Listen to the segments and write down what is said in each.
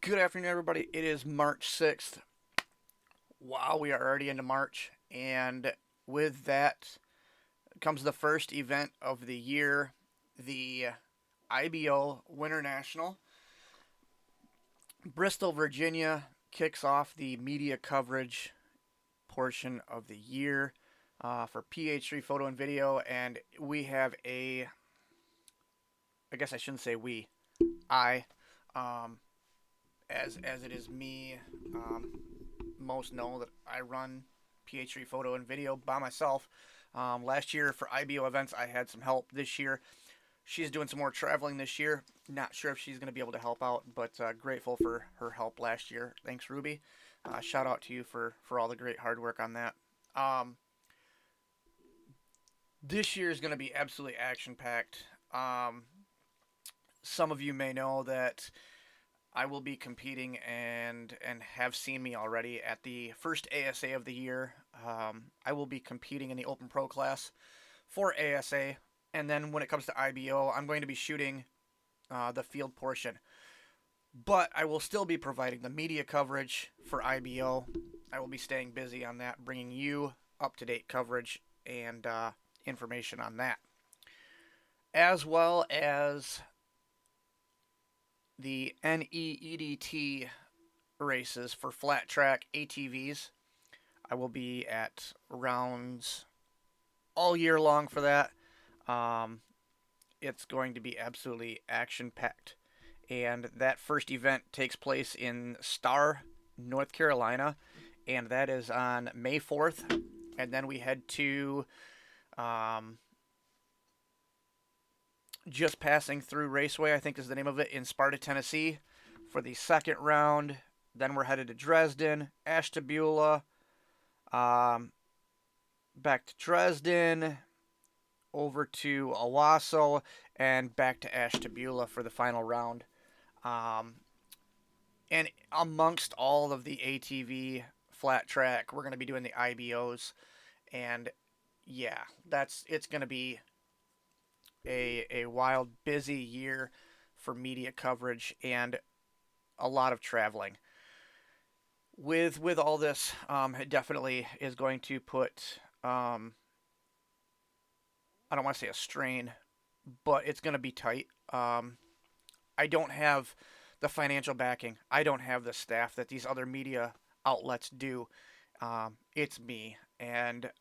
Good afternoon, everybody. It is March 6th. Wow, we are already into March. And with that comes the first event of the year, the IBO Winter National. Bristol, Virginia kicks off the media coverage portion of the year for PH3 Photo and Video. And we have I guess I shouldn't say we, I, um, as it is me, um, most know that I run PH3 Photo and Video by myself. Last year for IBO events, I had some help. This year, she's doing some more traveling this year. Not sure if she's going to be able to help out, but grateful for her help last year. Thanks, Ruby. Shout out to you for all the great hard work on that. Um, this year is going to be absolutely action packed. Some of you may know that I will be competing and have seen me already at the first ASA of the year. I will be competing in the Open Pro class for ASA, and then when it comes to IBO, I'm going to be shooting the field portion. But I will still be providing the media coverage for IBO. I will be staying busy on that, bringing you up to date coverage and information on that, as well as the NEEDT races for flat track ATVs. I will be at rounds all year long for that. Um, it's going to be absolutely action packed. And that first event takes place in Star, North Carolina, and that is on May 4th. And then we head to um, Just Passing Through Raceway, I think is the name of it, in Sparta, Tennessee for the second round. Then we're headed to Dresden, Ashtabula, um, back to Dresden, over to Owasso, and back to Ashtabula for the final round. Um, and amongst all of the ATV flat track, we're going to be doing the IBOs, and yeah, it's going to be a wild, busy year for media coverage and a lot of traveling. With all this, it definitely is going to put I don't want to say a strain, but it's going to be tight. I don't have the financial backing. I don't have the staff that these other media outlets do. It's me, and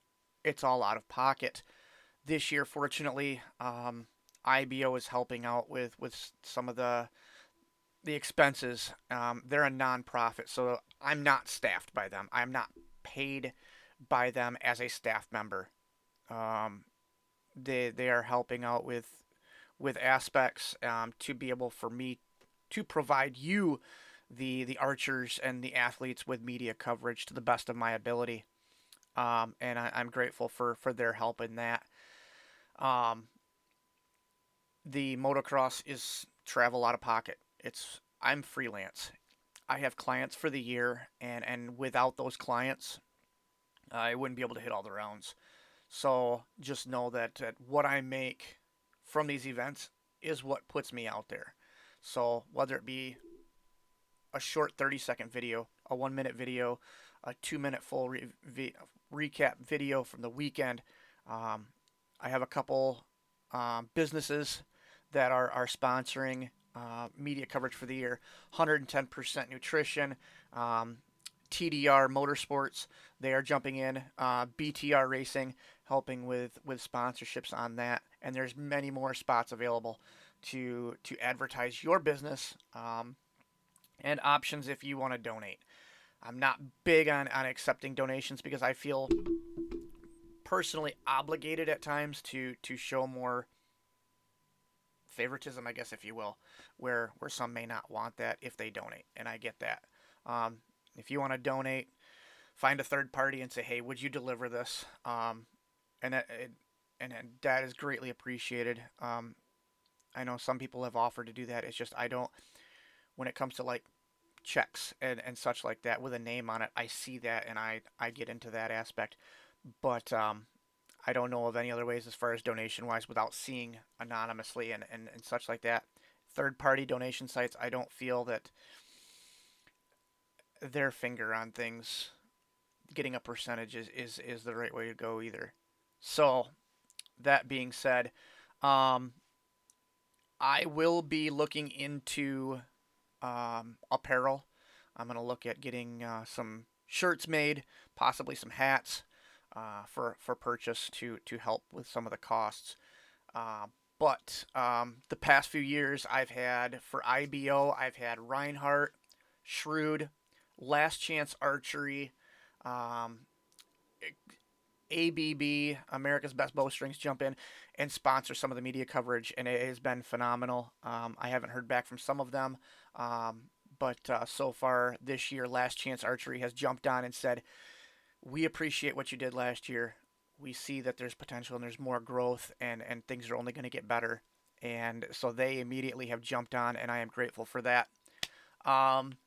it's all out of pocket. This year, fortunately, IBO is helping out with some of the expenses. They're a nonprofit, so I'm not staffed by them. I'm not paid by them as a staff member. Um, they are helping out with aspects to be able for me to provide you the archers and the athletes with media coverage to the best of my ability. And I'm grateful for their help in that. Um, the motocross is travel out of pocket. I'm freelance. I have clients for the year, and without those clients, I wouldn't be able to hit all the rounds. So just know that what I make from these events is what puts me out there. So whether it be a short 30-second video, a 1 minute video, a 2 minute full recap video from the weekend, um, I have a couple businesses that are sponsoring media coverage for the year. 110% Nutrition, um, TDR Motorsports, they are jumping in. BTR Racing, helping with sponsorships on that. And there's many more spots available to advertise your business and options if you want to donate. I'm not big on accepting donations because I feel personally obligated at times to show more favoritism, I guess, if you will, where some may not want that if they donate, and I get that. Um, if you want to donate, find a third party and say, hey, would you deliver this? And that, and that is greatly appreciated. I know some people have offered to do that. It's just I don't. When it comes to like checks and such like that with a name on it, I see that and I get into that aspect. But I don't know of any other ways as far as donation wise without seeing anonymously and such like that. Third party donation sites, I don't feel that their finger on things, getting a percentage is the right way to go either. So that being said, um, I will be looking into apparel. I'm gonna look at getting some shirts made, possibly some hats for purchase to help with some of the costs. Uh, but the past few years, I've had for IBO, I've had Reinhardt, Shrewd, Last Chance Archery, um, ABB, America's Best Bowstrings, jump in and sponsor some of the media coverage, and it has been phenomenal. I haven't heard back from some of them, um, but so far this year, Last Chance Archery has jumped on and said, "We appreciate what you did last year. We see that there's potential and there's more growth, and things are only going to get better." And so they immediately have jumped on, and I am grateful for that. Um,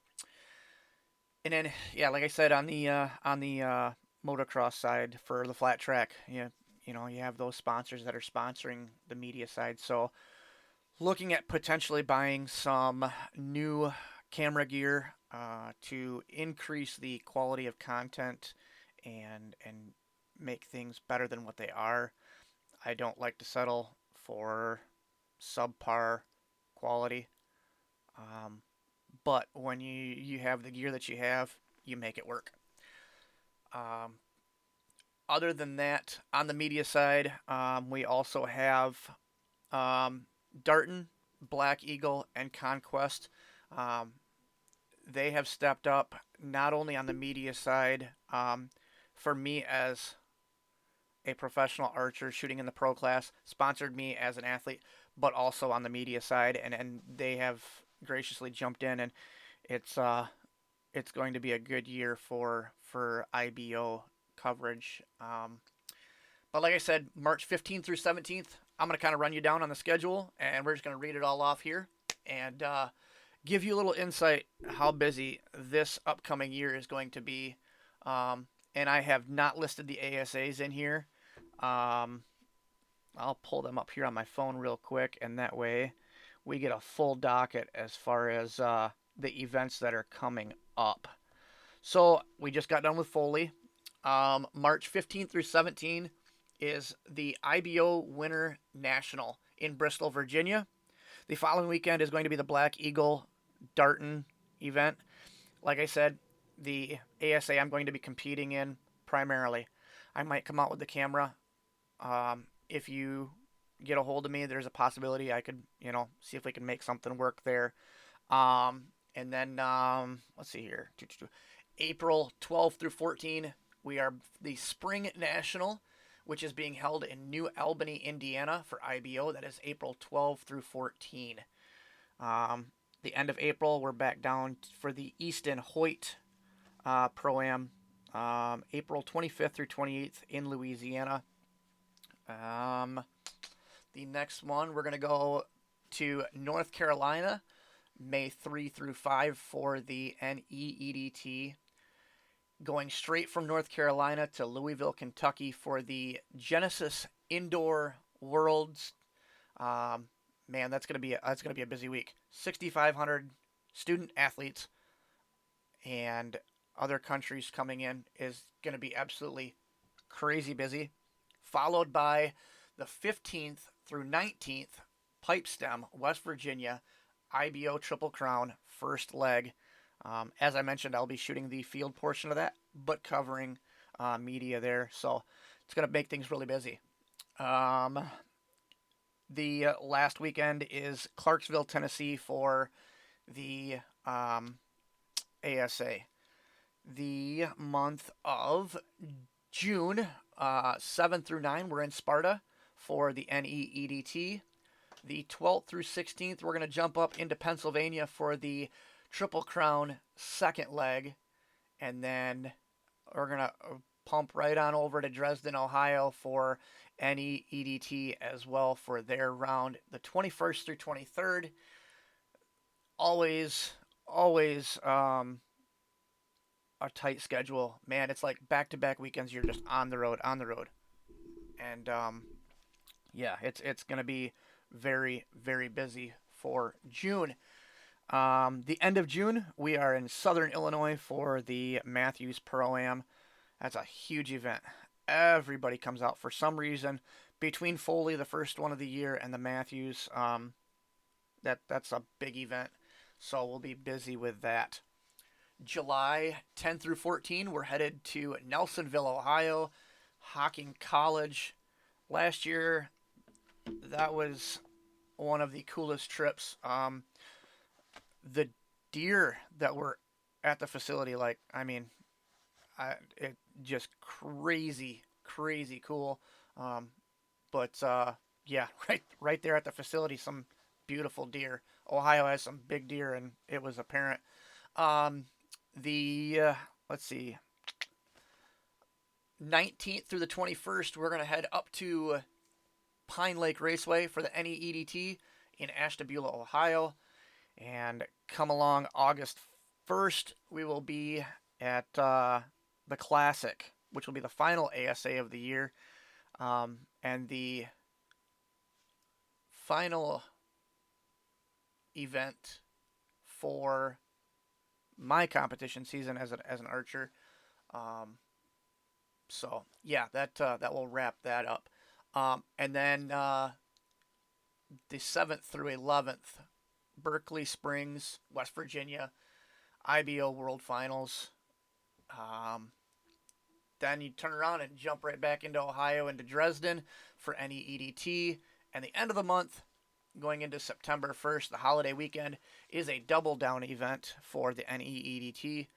and then, yeah, like I said, on the motocross side for the flat track, you have those sponsors that are sponsoring the media side. So looking at potentially buying some new camera gear to increase the quality of content and make things better than what they are. I don't like to settle for subpar quality. Um, but when you have the gear that you have, you make it work. Um, Other than that, on the media side, we also have um, Darton, Black Eagle, and Conquest. Um, they have stepped up not only on the media side. For me as a professional archer shooting in the pro class, sponsored me as an athlete, but also on the media side, and they have graciously jumped in, and it's it's going to be a good year for IBO coverage. But like I said, March 15th through 17th, I'm going to kind of run you down on the schedule, and we're just going to read it all off here and give you a little insight how busy this upcoming year is going to be. And I have not listed the ASAs in here. Um, I'll pull them up here on my phone real quick, and that way we get a full docket as far as the events that are coming up. So we just got done with Foley. March 15th through 17th is the IBO Winter National in Bristol, Virginia. The following weekend is going to be the Black Eagle Darton event. Like I said, the ASA I'm going to be competing in primarily. I might come out with the camera. If you get a hold of me, there's a possibility I could, see if we can make something work there. And then let's see here. April 12th through 14, we are the Spring National, which is being held in New Albany, Indiana for IBO. That is April 12 through 14. Um, the end of April, we're back down for the Easton Hoyt Pro-Am, April 25th through 28th in Louisiana. The next one, we're going to go to North Carolina, May 3 through 5 for the NEEDT. Going straight from North Carolina to Louisville, Kentucky for the Genesis Indoor Worlds. Man, that's gonna be a busy week. 6,500 student athletes and other countries coming in is gonna be absolutely crazy busy. Followed by the 15th through 19th Pipestem, West Virginia, IBO Triple Crown first leg. As I mentioned, I'll be shooting the field portion of that, but covering media there. So it's going to make things really busy. The last weekend is Clarksville, Tennessee for the ASA. The month of June, 7 through 9, we're in Sparta for the NEEDT. The 12th through 16th, we're going to jump up into Pennsylvania for the Triple Crown second leg, and then we're going to pump right on over to Dresden, Ohio for NEEDT as well for their round, the 21st through 23rd. Always a tight schedule. Man, it's like back-to-back weekends. You're just on the road. And yeah, it's going to be very, very busy for June. The end of June, we are in Southern Illinois for the Matthews Pro-Am. That's a huge event. Everybody comes out for some reason. Between Foley, the first one of the year, and the Matthews, that's a big event. So we'll be busy with that. July 10 through 14, we're headed to Nelsonville, Ohio, Hocking College. Last year, that was one of the coolest trips. The deer that were at the facility, like, I mean, it just crazy, crazy cool. Um, but yeah, right there at the facility, some beautiful deer. Ohio has some big deer, and it was apparent. Um, the let's see, 19th through the 21st, we're gonna head up to Pine Lake Raceway for the NEEDT in Ashtabula, Ohio, and come along August 1st. We will be at the Classic, which will be the final ASA of the year, and the final event for my competition season as an archer. Um, so yeah, that will wrap that up. And then the 7th through 11th, Berkeley Springs, West Virginia, IBO World Finals. Um, then you turn around and jump right back into Ohio, into Dresden for NEEDT. And the end of the month, going into September 1st, the holiday weekend, is a double down event for the NEEDT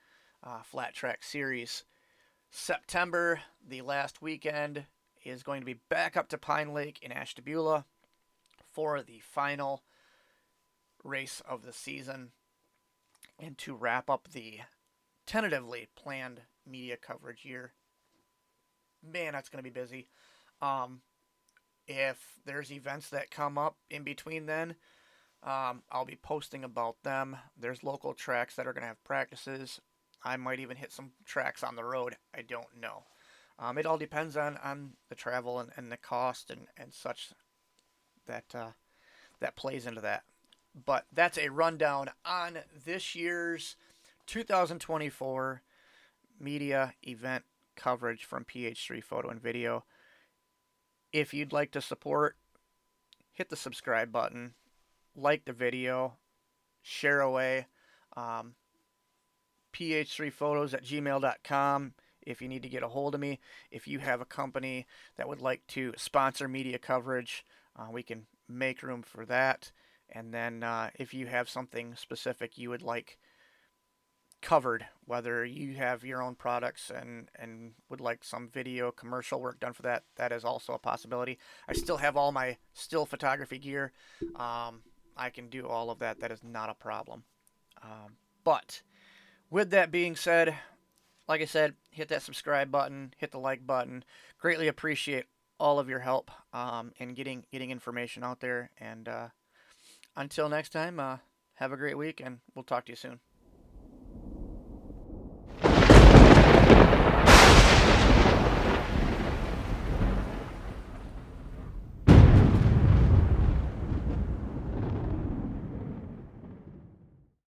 Flat Track Series. September, the last weekend, is going to be back up to Pine Lake in Ashtabula for the final race of the season and to wrap up the tentatively planned media coverage year. Man, that's going to be busy. Um, if there's events that come up in between then, I'll be posting about them. There's local tracks that are going to have practices. I might even hit some tracks on the road. I don't know. It all depends on the travel and the cost and such that that plays into that. But that's a rundown on this year's 2024 media event coverage from PH3 Photo and Video. If you'd like to support, hit the subscribe button, like the video, share away. ph3photos at gmail.com if you need to get a hold of me. If you have a company that would like to sponsor media coverage, we can make room for that. And then if you have something specific you would like covered, whether you have your own products and would like some video commercial work done for that, that is also a possibility. I still have all my still photography gear. I can do all of that. That is not a problem. But with that being said, like I said, hit that subscribe button, hit the like button. Greatly appreciate all of your help in getting information out there. And until next time, have a great week, and we'll talk to you soon.